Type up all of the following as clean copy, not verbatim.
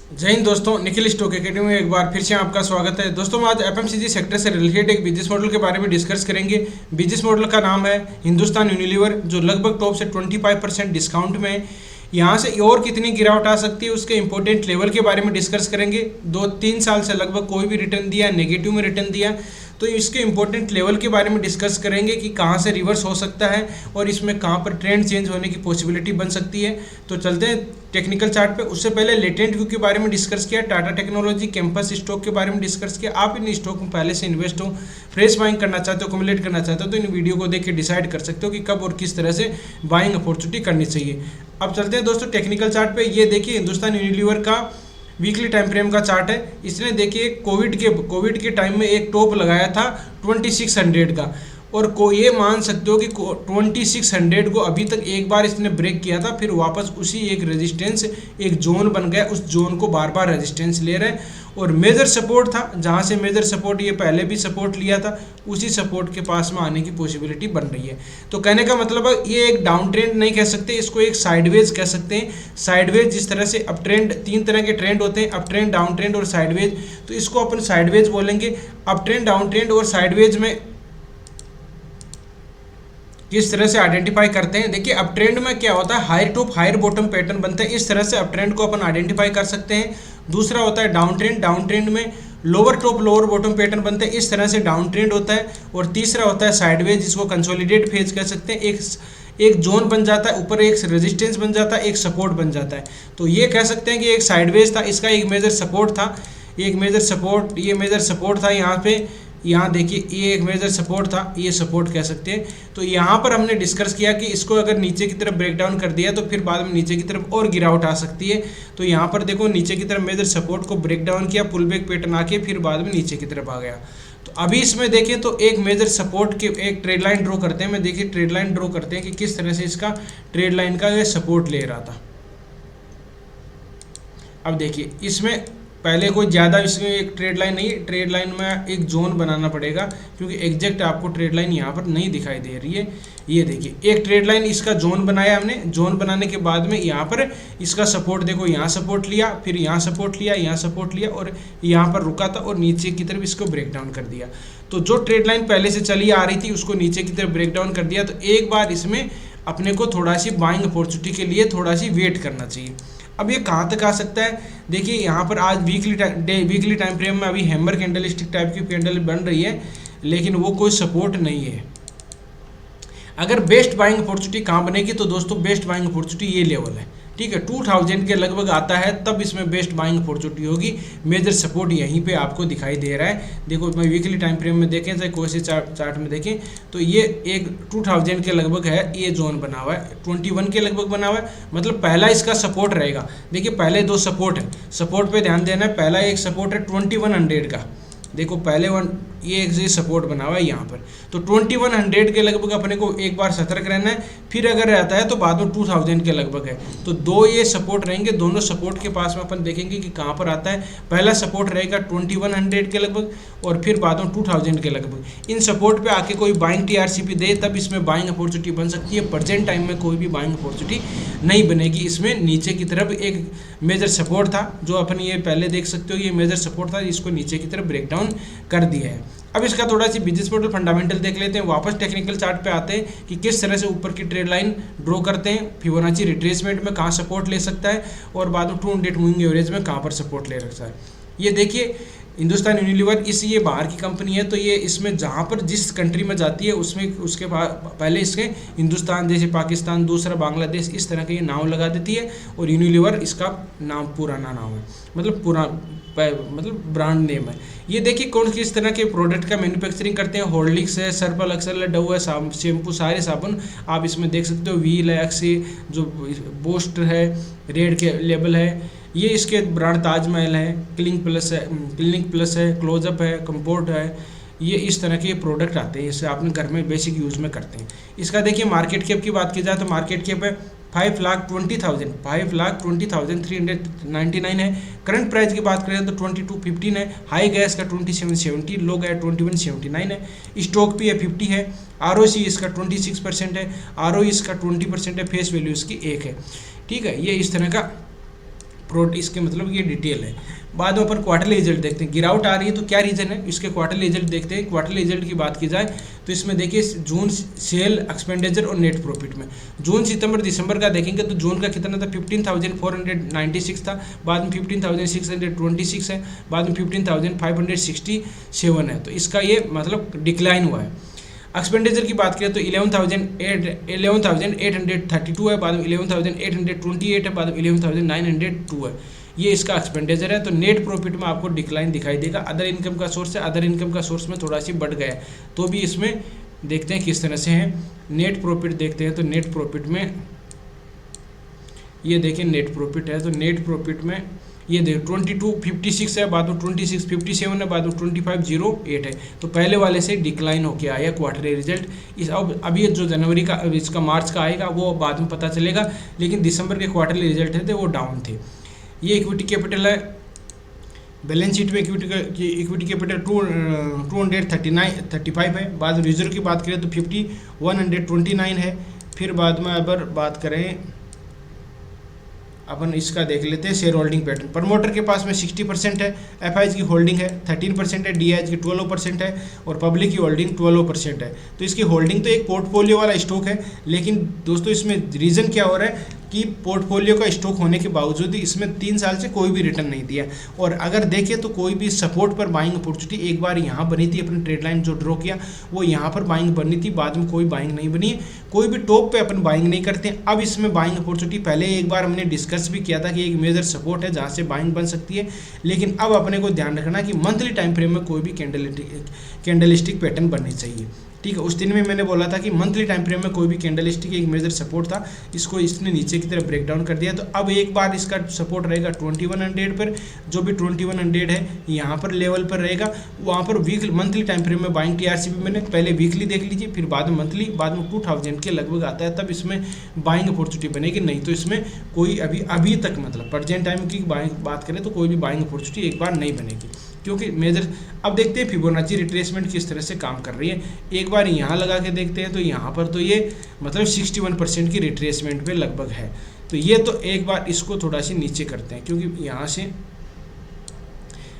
जय हिंद दोस्तों, Nikhil stock academy में एक बार फिर से आपका स्वागत है। दोस्तों आज एफएमसीजी सेक्टर से रिलेटेड एक बिजनेस मॉडल के बारे में डिस्कस करेंगे। बिजनेस मॉडल का नाम है हिंदुस्तान यूनिलीवर, जो लगभग टॉप से 25% डिस्काउंट में है। यहाँ से और कितनी गिरावट आ सकती है उसके इंपॉर्टेंट लेवल के बारे में डिस्कस करेंगे। 2-3 साल से लगभग कोई भी रिटर्न दिया, नेगेटिव में रिटर्न दिया, तो इसके इंपॉर्टेंट लेवल के बारे में डिस्कस करेंगे कि कहाँ से रिवर्स हो सकता है और इसमें कहाँ पर ट्रेंड चेंज होने की पॉसिबिलिटी बन सकती है। तो चलते हैं टेक्निकल चार्ट पे। उससे पहले लेटेंट व्यू के बारे में डिस्कस किया, टाटा टेक्नोलॉजी, कैंपस स्टॉक के बारे में डिस्कस किया। आप इन स्टॉक में पहले से इन्वेस्ट हो, फ्रेश बाइंग करना चाहते हो, कम्युलेट करना चाहते हो, तो इन वीडियो को देख के डिसाइड कर सकते हो कि कब और किस तरह से बाइंग अपॉर्चुनिटी करनी चाहिए। अब चलते हैं दोस्तों टेक्निकल चार्ट पे। ये देखिए हिंदुस्तान यूनिलीवर का वीकली टाइम फ्रेम का चार्ट है। इसने देखिए कोविड के टाइम में एक टॉप लगाया था 2600 का, और को ये मान सकते हो कि 2600 को अभी तक एक बार इसने ब्रेक किया था, फिर वापस उसी एक रेजिस्टेंस, एक जोन बन गया, उस जोन को बार बार रेजिस्टेंस ले रहे हैं। और मेजर सपोर्ट था, जहाँ से मेजर सपोर्ट ये पहले भी सपोर्ट लिया था, उसी सपोर्ट के पास में आने की पॉसिबिलिटी बन रही है। तो कहने का मतलब है ये एक डाउन ट्रेंड नहीं कह सकते, इसको एक साइडवेज कह सकते हैं। साइडवेज जिस तरह से अप ट्रेंड, 3 तरह के ट्रेंड होते हैं, अप ट्रेंड, डाउन ट्रेंड और साइडवेज, तो इसको अपन साइडवेज बोलेंगे। अप ट्रेंड, डाउन ट्रेंड और साइडवेज में किस तरह से आइडेंटिफाई करते हैं, देखिए अप ट्रेंड में क्या होता है, higher top higher bottom pattern बनते हैं, इस तरह से अप ट्रेंड को अपन आइडेंटिफाई कर सकते हैं। दूसरा होता है डाउन ट्रेंड, डाउन ट्रेंड में lower top lower bottom pattern बनते हैं, इस तरह से डाउन ट्रेंड होता है। और तीसरा होता है साइडवेज, जिसको कंसोलिडेट फेज कह सकते हैं। एक जोन बन जाता है, ऊपर एक रेजिस्टेंस बन जाता है, एक सपोर्ट बन जाता है। तो ये कह सकते हैं कि एक साइडवेज था, इसका एक मेजर सपोर्ट था, एक मेजर सपोर्ट, ये मेजर सपोर्ट था यहाँ पे, यहाँ देखिए ये एक मेजर सपोर्ट था, ये सपोर्ट कह सकते हैं। तो यहाँ पर हमने डिस्कस किया कि इसको अगर नीचे की तरफ ब्रेक डाउन कर दिया तो फिर बाद में नीचे की तरफ और गिरावट आ सकती है। तो यहाँ पर देखो नीचे की तरफ मेजर सपोर्ट को ब्रेक डाउन किया, पुल बैक पैटर्न आके फिर बाद में नीचे की तरफ आ गया। तो अभी इसमें देखें तो एक मेजर सपोर्ट के एक ट्रेड लाइन ड्रॉ करते हैं। मैं देखिए ट्रेड लाइन ड्रॉ करते हैं कि किस तरह से इसका ट्रेड लाइन का ये सपोर्ट ले रहा था। अब देखिए इसमें पहले कोई ज़्यादा इसमें एक ट्रेड लाइन नहीं है, ट्रेड लाइन में एक जोन बनाना पड़ेगा, क्योंकि एग्जैक्ट आपको ट्रेड लाइन यहाँ पर नहीं दिखाई दे रही है। ये देखिए एक ट्रेड लाइन इसका जोन बनाया हमने, जोन बनाने के बाद में यहाँ पर इसका सपोर्ट देखो, यहाँ सपोर्ट लिया, फिर यहाँ सपोर्ट लिया, यहाँ सपोर्ट लिया, और यहाँ पर रुका था और नीचे की तरफ इसको ब्रेक डाउन कर दिया। तो जो ट्रेड लाइन पहले से चली आ रही थी उसको नीचे की तरफ ब्रेक डाउन कर दिया। तो एक बार इसमें अपने को थोड़ा सी बाइंग अपॉर्चुनिटी के लिए थोड़ा सी वेट करना चाहिए। अब ये कहाँ तक आ सकता है, देखिए यहाँ पर आज वीकली टाइम फ्रेम में अभी हैमर कैंडल स्टिक टाइप की कैंडल बन रही है, लेकिन वो कोई सपोर्ट नहीं है। अगर बेस्ट बाइंग अपॉर्चुनिटी कहाँ बनेगी, तो दोस्तों बेस्ट बाइंग अपॉर्चुनिटी ये लेवल है, ठीक है, 2000 के लगभग आता है, तब इसमें बेस्ट बाइंग अपॉर्चुनिटी होगी। मेजर सपोर्ट यहीं पे आपको दिखाई दे रहा है। देखो मैं वीकली टाइम फ्रेम में देखें, चाहे कोई से चार्ट में देखें, तो ये एक 2000 के लगभग है, ये जोन बना हुआ है, 21 के लगभग बना हुआ है। मतलब पहला इसका सपोर्ट रहेगा। देखिए पहले 2 सपोर्ट है, सपोर्ट पे ध्यान देना है। पहला एक सपोर्ट है 2100 का, देखो पहले ये एक सपोर्ट बना हुआ है यहाँ पर, तो 2100 के लगभग अपने को एक बार सतर्क रहना है। फिर अगर रहता है तो बाद में 2000 के लगभग है, तो 2 ये सपोर्ट रहेंगे। दोनों सपोर्ट के पास में अपन देखेंगे कि कहाँ पर आता है। पहला सपोर्ट रहेगा 2100 के लगभग, और फिर बाद में 2000 के लगभग। इन सपोर्ट पे आके कोई बाइंग टीआरसीपी दे, तब इसमें बाइंग अपॉर्चुनिटी बन सकती है। प्रेजेंट टाइम में कोई भी बाइंग अपॉर्चुनिटी नहीं बनेगी। इसमें नीचे की तरफ एक मेजर सपोर्ट था, जो अपन ये पहले देख सकते हो, ये मेजर सपोर्ट था, इसको नीचे की तरफ ब्रेक डाउन कर दिया है। अब इसका थोड़ा सी बिजनेस मॉडल फंडामेंटल देख लेते हैं। वापस टेक्निकल चार्ट पे आते हैं कि किस तरह से ऊपर की ट्रेड लाइन ड्रॉ करते हैं, फिबोनाची रिट्रेसमेंट में कहाँ सपोर्ट ले सकता है, और बाद में 200 मूविंग एवरेज में कहाँ पर सपोर्ट ले सकता है। ये देखिए हिंदुस्तान यूनिलीवर, ये बाहर की कंपनी है, तो ये इसमें जहाँ पर जिस कंट्री में जाती है उसमें उसके पहले इसके हिंदुस्तान, जैसे पाकिस्तान, दूसरा बांग्लादेश, इस तरह के ये नाम लगा देती है, और यूनिलीवर इसका नाम पुराना नाम है, मतलब ब्रांड नेम है। ये देखिए कौन किस तरह के प्रोडक्ट का मैन्युफैक्चरिंग करते हैं। हॉर्लिक्स है, सर्पल एक्सल है, डव है, शैम्पू, सारे साबुन आप इसमें देख सकते हो। व्हील है, एक्सी, जो बूस्ट है, रेड के लेबल है, ये इसके ब्रांड ताजमहल है, क्लिनिक प्लस है, क्लोजअप है, कंपोर्ट है। ये इस तरह के प्रोडक्ट आते हैं, इससे आपने घर में बेसिक यूज़ में करते हैं। इसका देखिए मार्केट कैप की बात की जाए तो मार्केट कैप है 5,20,399 है। करंट प्राइस की बात करें तो 2215 है। हाई गैस का 2770, लो गया 2179 है। स्टॉक भी है 50 है। ROC इसका 26% है। ROE इसका 20% है। फेस वैल्यू इसकी 1 है। ठीक है, ये इस तरह का इसके मतलब ये डिटेल है। बाद में अपन क्वार्टरली रिजल्ट देखते हैं, गिरावट आ रही है तो क्या रीज़न है, इसके क्वार्टरली रिजल्ट देखते हैं। क्वार्टरली रिजल्ट की बात की जाए तो इसमें देखिए जून सेल, एक्सपेंडिचर और नेट प्रॉफिट में जून, सितंबर, दिसंबर का देखेंगे तो जून का कितना था 15,496 था, बाद में 15,626 है, बाद में 15,567 है। तो इसका ये मतलब डिक्लाइन हुआ है। एक्सपेंडिचर की बात करें तो 11,832 है, बाद में 11,828 है, बाद में 11,902 है। ये इसका एक्सपेंडिचर है। तो नेट प्रॉफिट में आपको डिक्लाइन दिखाई देगा। अदर इनकम का सोर्स है, अदर इनकम का सोर्स में थोड़ा सी बढ़ गया है, तो भी इसमें देखते हैं किस तरह से है। नेट प्रॉफिट देखते हैं तो नेट प्रॉफिट में ये देखिए नेट प्रॉफिट है, तो नेट प्रॉफिट में ये देखो 2256 है, बाद में 2657 है, बाद में 2508 है। तो पहले वाले से डिक्लाइन होके आया क्वार्टरली रिजल्ट। इस अब ये जो जनवरी का, इसका मार्च का आएगा वो बाद में पता चलेगा, लेकिन दिसंबर के क्वार्टरली रिजल्ट थे वो डाउन थे। ये इक्विटी कैपिटल है, बैलेंस शीट में इक्विटी कैपिटल 235 है। बाद में रिजर्व की बात करें तो 5129 है। फिर बाद में अगर बात करें अपन इसका देख लेते हैं शेयर होल्डिंग पैटर्न। प्रमोटर के पास में 60% है, एफआईज की होल्डिंग है 13% है, डीआईज की 12% है और पब्लिक की होल्डिंग 12% है। तो इसकी होल्डिंग तो एक पोर्टफोलियो वाला स्टॉक है, लेकिन दोस्तों इसमें रीज़न क्या हो रहा है कि पोर्टफोलियो का स्टॉक होने के बावजूद ही इसमें 3 साल से कोई भी रिटर्न नहीं दिया। और अगर देखें तो कोई भी सपोर्ट पर बाइंग अपॉर्चुनिटी एक बार यहाँ बनी थी, अपनी ट्रेड लाइन जो ड्रॉ किया वो यहाँ पर बाइंग बनी थी, बाद में कोई बाइंग नहीं बनी। कोई भी टॉप पे अपन बाइंग नहीं करते। अब इसमें बाइंग अपॉर्चुनिटी पहले एक बार हमने डिस्कस भी किया था कि एक मेजर सपोर्ट है जहाँ से बाइंग बन सकती है, लेकिन अब अपने को ध्यान रखना कि मंथली टाइम फ्रेम में कोई भी कैंडलस्टिक पैटर्न बननी चाहिए। ठीक है, उस दिन में मैंने बोला था कि मंथली टाइम फ्रेम में कोई भी कैंडलस्टिक एक मेजर सपोर्ट था, इसको इसने नीचे की तरफ ब्रेक डाउन कर दिया। तो अब एक बार इसका सपोर्ट रहेगा 2100 पर, जो भी 2100 है यहाँ पर लेवल पर रहेगा, वहाँ पर मंथली टाइम फ्रेम में बाइंग टीआरसीपी मैंने पहले वीकली देख लीजिए, फिर बाद में मंथली, बाद में 2000 के लगभग आता है, तब इसमें बाइंग अपॉर्चुनिटी बनेगी। नहीं तो इसमें कोई अभी तक मतलब प्रेजेंट टाइम की बात करें तो कोई भी बाइंग अपॉर्चुनिटी एक बार नहीं बनेगी, क्योंकि मेजर। अब देखते हैं फिबोनाची रिट्रेसमेंट किस तरह से काम कर रही है। एक बार यहाँ लगा के देखते हैं तो यहाँ पर तो ये मतलब 61% की रिट्रेसमेंट पे लगभग है। तो ये तो एक बार इसको थोड़ा सी नीचे करते हैं, क्योंकि यहाँ से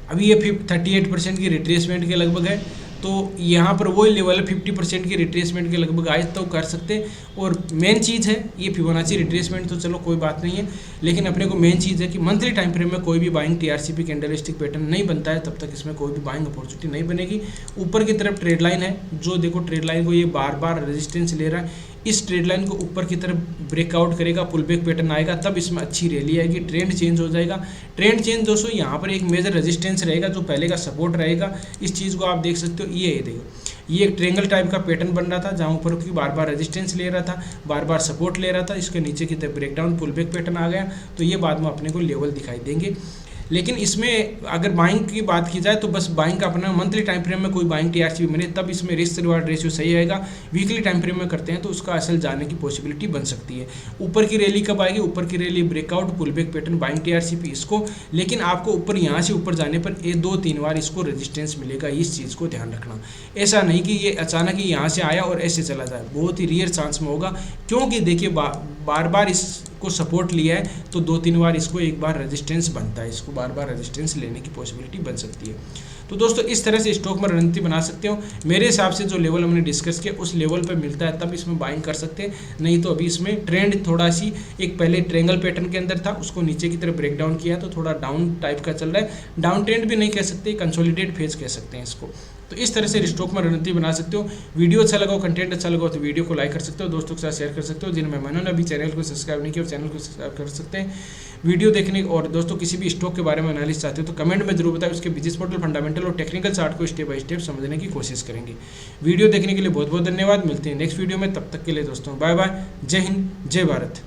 अभी ये 38% की रिट्रेसमेंट के लगभग है। तो यहाँ पर वही लेवल है 50% की रिट्रेसमेंट के लगभग आए तो कर सकते हैं। और मेन चीज़ है ये फिबोनाची रिट्रेसमेंट, तो चलो कोई बात नहीं है, लेकिन अपने को मेन चीज़ है कि मंथली टाइम फ्रेम में कोई भी बाइंग टीआरसीपी कैंडलस्टिक पैटर्न नहीं बनता है, तब तक इसमें कोई भी बाइंग अपॉर्चुनिटी नहीं बनेगी। ऊपर की तरफ ट्रेड लाइन है, जो देखो ट्रेड लाइन को ये बार बार रेजिस्टेंस ले रहा है, इस ट्रेड लाइन को ऊपर की तरफ ब्रेकआउट करेगा, पुल बैक पैटर्न आएगा, तब इसमें अच्छी रैली आएगी, ट्रेंड चेंज हो जाएगा। ट्रेंड चेंज दोस्तों यहाँ पर एक मेजर रेजिस्टेंस रहेगा जो पहले का सपोर्ट रहेगा। इस चीज़ को आप देख सकते हो, ये देखो ये एक ट्रेंगल टाइप का पैटर्न बन रहा था, जहाँ ऊपर की बार बार रेजिस्टेंस ले रहा था, बार बार सपोर्ट ले रहा था, इसके नीचे की तरफ ब्रेकडाउन पुल बैक पैटर्न आ गया। तो ये बाद में अपने को लेवल दिखाई देंगे। लेकिन इसमें अगर बाइंग की बात की जाए तो बस बाइंग का अपना मंथली टाइम फ्रेम में कोई बाइंग टीआरसीपी बने तब इसमें रिस्क रिवार्ड रेशियो सही आएगा। वीकली टाइम फ्रेम में करते हैं तो उसका असल जाने की पॉसिबिलिटी बन सकती है। ऊपर की रैली कब आएगी, ऊपर की rally breakout pull back pattern buying TRCP इसको, लेकिन आपको ऊपर यहाँ से ऊपर जाने पर 2-3 बार इसको रेजिस्टेंस मिलेगा, इस चीज़ को ध्यान रखना। ऐसा नहीं कि ये अचानक ही यहाँ से आया और ऐसे चला जाए, बहुत ही रेयर चांस में होगा, क्योंकि देखिए बार बार इसको सपोर्ट लिया है तो 2-3 बार इसको एक बार रेजिस्टेंस बनता है, इसको बार बार रेजिस्टेंस लेने की पॉसिबिलिटी बन सकती है। तो दोस्तों इस तरह से स्टॉक में रणनीति बना सकते हो। मेरे हिसाब से जो लेवल हमने डिस्कस किया उस लेवल पे मिलता है तब इसमें बाइंग कर सकते हैं, नहीं तो अभी इसमें ट्रेंड थोड़ा सी एक पहले ट्रेंगल पैटर्न के अंदर था, उसको नीचे की तरफ ब्रेक डाउन किया तो थोड़ा डाउन टाइप का चल रहा है। डाउन ट्रेंड भी नहीं कह सकते, कंसोलिडेट फेज कह सकते हैं इसको। तो इस तरह से स्टॉक में रणनीति बना सकते हो। वीडियो अच्छा लगा, कंटेंट अच्छा लगा तो वीडियो को लाइक कर सकते हो, दोस्तों के साथ शेयर कर सकते हो। जिन मेहमानों ने अभी चैनल को सब्सक्राइब नहीं किया और चैनल को सब्सक्राइब कर सकते हैं वीडियो देखने। और दोस्तों किसी भी स्टॉक के बारे में एनालिसिस चाहते हो तो कमेंट में जरूर बताएं, उसके बिजनेस मॉडल, फंडामेंटल और टेक्निकल चार्ट को स्टेप बाय स्टेप समझने की कोशिश करेंगे। वीडियो देखने के लिए बहुत बहुत धन्यवाद। मिलते हैं नेक्स्ट वीडियो में, तब तक के लिए दोस्तों बाय बाय। जय हिंद, जय भारत।